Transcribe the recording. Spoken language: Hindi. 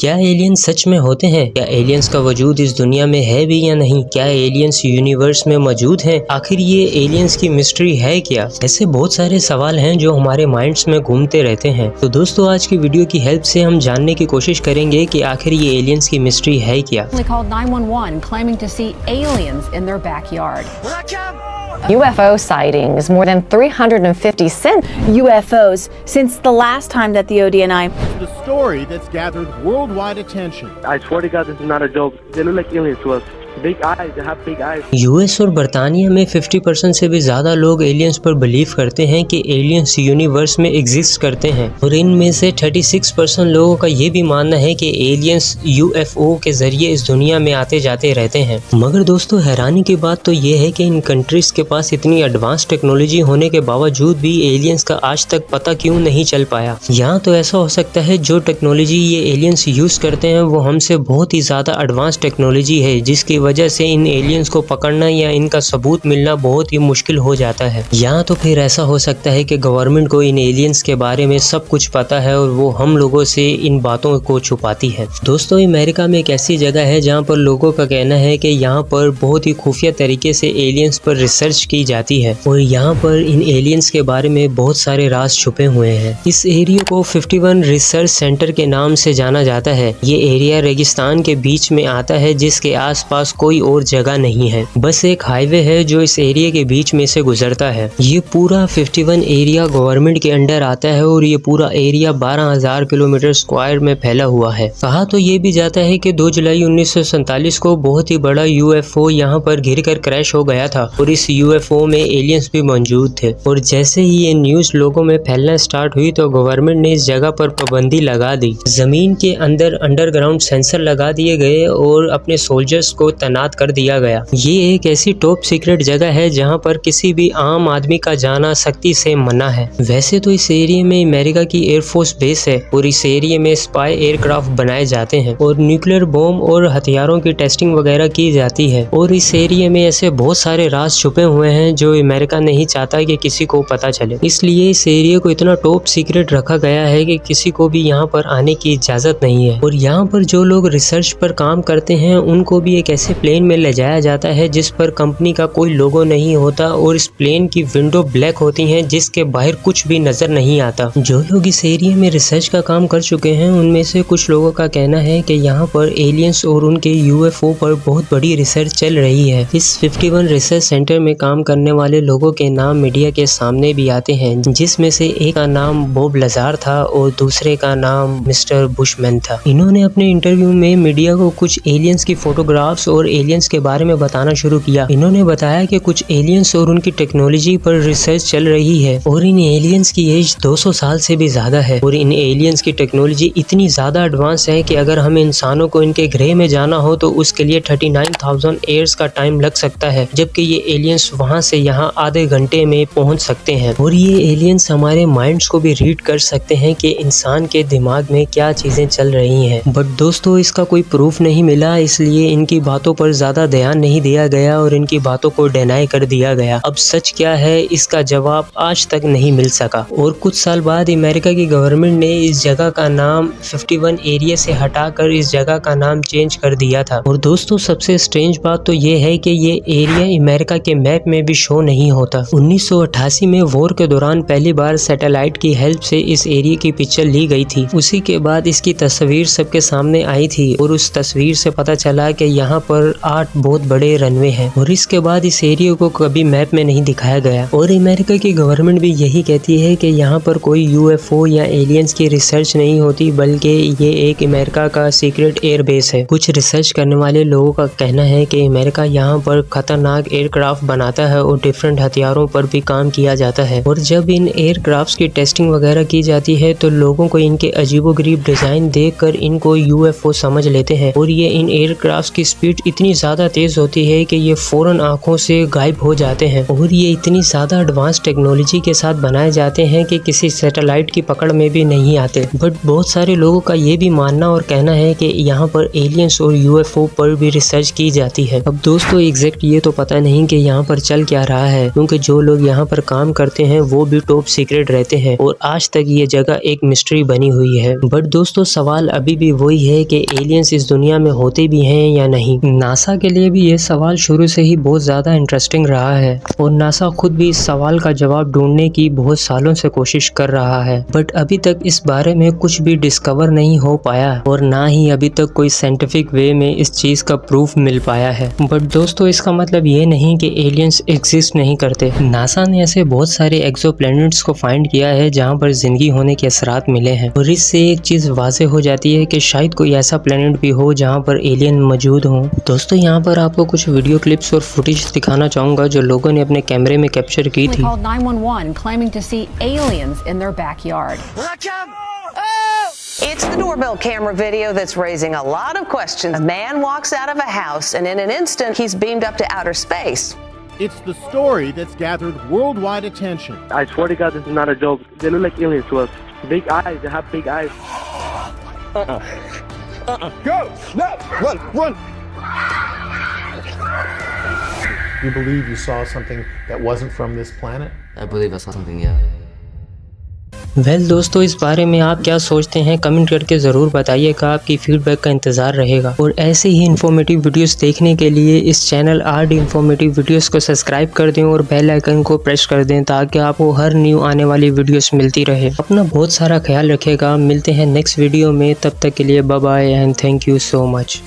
क्या एलियंस सच में होते हैं? क्या एलियंस का वजूद इस दुनिया में है भी या नहीं? क्या एलियंस यूनिवर्स में मौजूद हैं? आखिर ये एलियंस की मिस्ट्री है क्या? ऐसे बहुत सारे सवाल हैं जो हमारे माइंड्स में घूमते रहते हैं। तो दोस्तों, आज की वीडियो की हेल्प से हम जानने की कोशिश करेंगे कि आखिर ये एलियंस की मिस्ट्री है क्या। UFO sightings, more than 350 since. UFOs since the last time that the ODNI. The story that's gathered worldwide attention. I swear to God, this is not a joke. They look like aliens to us. Big eyes, they have big eyes. US और बरतानिया में 50% से भी ज्यादा लोग एलियंस पर बिलीव करते हैं कि एलियंस यूनिवर्स में एग्जिस्ट करते हैं, और इनमें से 36% लोगों का ये भी मानना है कि एलियंस यूएफओ के जरिए इस दुनिया में आते जाते रहते हैं। मगर दोस्तों, हैरानी की बात तो ये है कि इन कंट्रीज के पास इतनी एडवांस टेक्नोलॉजी होने के बावजूद भी एलियंस का आज तक पता क्यों नहीं चल पाया। यहाँ तो ऐसा हो सकता है जो टेक्नोलॉजी ये एलियंस यूज करते हैं वो हमसे बहुत ही ज्यादा एडवांस टेक्नोलॉजी है, जिसकी वजह से इन एलियंस को पकड़ना या इनका सबूत मिलना बहुत ही मुश्किल हो जाता है। या तो फिर ऐसा हो सकता है कि गवर्नमेंट को इन एलियंस के बारे में सब कुछ पता है और वो हम लोगों से इन बातों को छुपाती है। दोस्तों, अमेरिका में एक ऐसी जगह है जहाँ पर लोगों का कहना है कि यहाँ पर बहुत ही खुफिया तरीके से एलियंस पर रिसर्च की जाती है और यहाँ पर इन एलियंस के बारे में बहुत सारे राज छुपे हुए हैं। इस एरिया को 51 रिसर्च सेंटर के नाम से जाना जाता है। ये एरिया रेगिस्तान के बीच में आता है, जिसके आसपास कोई और जगह नहीं है, बस एक हाईवे है जो इस एरिया के बीच में से गुजरता है। ये पूरा 51 एरिया गवर्नमेंट के अंडर आता है और ये पूरा एरिया 12,000 किलोमीटर स्क्वायर में फैला हुआ है। कहा तो ये भी जाता है कि 2 जुलाई 1947 को बहुत ही बड़ा यूएफओ यहाँ पर घिरकर क्रैश हो गया था और इस यूएफओ में एलियंस भी मौजूद थे। और जैसे ही ये न्यूज लोगों में फैलना स्टार्ट हुई तो गवर्नमेंट ने इस जगह पर पाबंदी लगा दी। जमीन के अंदर अंडरग्राउंड सेंसर लगा दिए गए और अपने सोल्जर्स को तैनात कर दिया गया। ये एक ऐसी टॉप सीक्रेट जगह है जहां पर किसी भी आम आदमी का जाना सख्ती से मना है। वैसे तो इस एरिया में अमेरिका की एयरफोर्स बेस है और इस एरिया में स्पाई एयरक्राफ्ट बनाए जाते हैं और न्यूक्लियर बॉम्ब और हथियारों की टेस्टिंग वगैरह की जाती है। और इस एरिया में ऐसे बहुत सारे राज छुपे हुए हैं जो अमेरिका नहीं चाहता कि किसी को पता चले, इसलिए इस एरिया को इतना टॉप सीक्रेट रखा गया है कि किसी को भी यहाँ पर आने की इजाजत नहीं है। और यहाँ पर जो लोग रिसर्च पर काम करते हैं उनको भी एक ऐसे प्लेन में ले जाया जाता है जिस पर कंपनी का कोई लोगो नहीं होता और इस प्लेन की विंडो ब्लैक होती हैं, जिसके बाहर कुछ भी नजर नहीं आता। जो लोग इस एरिया में रिसर्च का काम कर चुके हैं उनमें से कुछ लोगों का कहना है कि यहाँ पर एलियंस और उनके यूएफओ पर बहुत बड़ी रिसर्च चल रही है। इस 51 रिसर्च सेंटर में काम करने वाले लोगों के नाम मीडिया के सामने भी आते हैं, जिसमें से एक का नाम बॉब लजार था और दूसरे का नाम मिस्टर बुशमैन था। इन्होंने अपने इंटरव्यू में मीडिया को कुछ एलियंस की फोटोग्राफ्स और एलियंस के बारे में बताना शुरू किया। इन्होंने बताया कि कुछ एलियंस और उनकी टेक्नोलॉजी पर रिसर्च चल रही है और इन एलियंस की एज 200 साल से भी ज्यादा है और इन एलियंस की टेक्नोलॉजी इतनी ज्यादा एडवांस है कि अगर हमें इंसानों को इनके ग्रह में जाना हो तो उसके लिए 39,000 ईयर्स का टाइम लग सकता है, जबकि ये एलियंस वहां से यहाँ आधे घंटे में पहुंच सकते हैं। और ये एलियंस हमारे माइंड्स को भी रीड कर सकते हैं कि इंसान के दिमाग में क्या चीजें चल रही हैं। बट दोस्तों, इसका कोई प्रूफ नहीं मिला, इसलिए इनकी बातों पर ज्यादा ध्यान नहीं दिया गया और इनकी बातों को डिनाई कर दिया गया। अब सच क्या है इसका जवाब आज तक नहीं मिल सका। और कुछ साल बाद अमेरिका की गवर्नमेंट ने इस जगह का नाम 51 एरिया से हटाकर इस जगह का नाम चेंज कर दिया था। और दोस्तों, सबसे स्ट्रेंज बात तो ये है कि ये एरिया अमेरिका के मैप में भी शो नहीं होता। 1988 में वॉर के दौरान पहली बार सैटेलाइट की हेल्प से इस एरिया की पिक्चर ली गई थी। उसी के बाद इसकी तस्वीर सबके सामने आई थी और उस तस्वीर से पता चला कि यहाँ पर 8 बहुत बड़े रनवे हैं और इसके बाद इस एरिया को कभी मैप में नहीं दिखाया गया। और अमेरिका की गवर्नमेंट भी यही कहती है कि यहाँ पर कोई यूएफओ या एलियंस की रिसर्च नहीं होती, बल्कि ये एक अमेरिका का सीक्रेट एयर बेस है। कुछ रिसर्च करने वाले लोगों का कहना है कि अमेरिका यहाँ पर खतरनाक एयरक्राफ्ट बनाता है और डिफरेंट हथियारों पर भी काम किया जाता है। और जब इन एयरक्राफ्ट की टेस्टिंग वगैरह की जाती है तो लोगों को इनके अजीबोगरीब डिजाइन देखकर इनको यूएफओ समझ लेते हैं और ये इन एयरक्राफ्ट की स्पीड इतनी ज़्यादा तेज़ होती है कि ये फ़ौरन आँखों से गायब हो जाते हैं और ये इतनी ज़्यादा एडवांस टेक्नोलॉजी के साथ बनाए जाते हैं कि किसी सैटेलाइट की पकड़ में भी नहीं आते। बट बहुत सारे लोगों का ये भी मानना और कहना है कि यहाँ पर एलियंस और यूएफओ पर भी रिसर्च की जाती है। अब दोस्तों एग्जैक्ट ये तो पता नहीं कि यहाँ पर चल क्या रहा है, क्योंकि जो लोग यहाँ पर काम करते हैं वो भी टॉप सीक्रेट रहते हैं और आज तक ये जगह एक मिस्ट्री बनी हुई है। बट दोस्तों सवाल अभी भी वही है कि एलियंस इस दुनिया में होते भी हैं या नहीं। नासा के लिए भी ये सवाल शुरू से ही बहुत ज्यादा इंटरेस्टिंग रहा है और नासा खुद भी इस सवाल का जवाब ढूंढने की बहुत सालों से कोशिश कर रहा है। बट अभी तक इस बारे में कुछ भी डिस्कवर नहीं हो पाया और ना ही अभी तक कोई साइंटिफिक वे में इस चीज का प्रूफ मिल पाया है। बट दोस्तों इसका मतलब ये नहीं कि एलियंस एग्जिस्ट नहीं करते। नासा ने ऐसे बहुत सारे एक्सोप्लैनेट्स को फाइंड किया है जहाँ पर जिंदगी होने के असरात मिले हैं और इससे एक चीज वाज़ेह हो जाती है कि शायद कोई ऐसा प्लेनेट भी हो जहाँ पर एलियन मौजूद हो। दोस्तों यहाँ पर आपको कुछ वीडियो क्लिप्स और फुटेज दिखाना चाहूंगा जो लोगों ने अपने कैमरे में कैप्चर की थी। Called 911 claiming to see aliens in their backyard. It's the doorbell camera video that's raising a lot of questions. A man walks out of a house and in an instant he's beamed up to outer space. It's the story that's gathered worldwide attention. I swear to God, this is not a joke. They look like aliens to us. Big eyes. They have big eyes. Go! No! Run! You believe you saw something that wasn't from this planet? I believe I saw something, yeah. Well दोस्तों इस बारे में आप क्या सोचते हैं कमेंट करके ज़रूर बताइएगा। आपकी फीडबैक का इंतज़ार रहेगा और ऐसे ही इन्फॉर्मेटिव वीडियोस देखने के लिए इस चैनल RD इन्फॉर्मेटिव वीडियोस को सब्सक्राइब कर दें और बेल आइकन को प्रेस कर दें ताकि आपको हर न्यू आने वाली वीडियोस मिलती रहे। अपना बहुत सारा ख्याल रखिएगा। मिलते हैं नेक्स्ट वीडियो में, तब तक के लिए bye bye and thank you so much.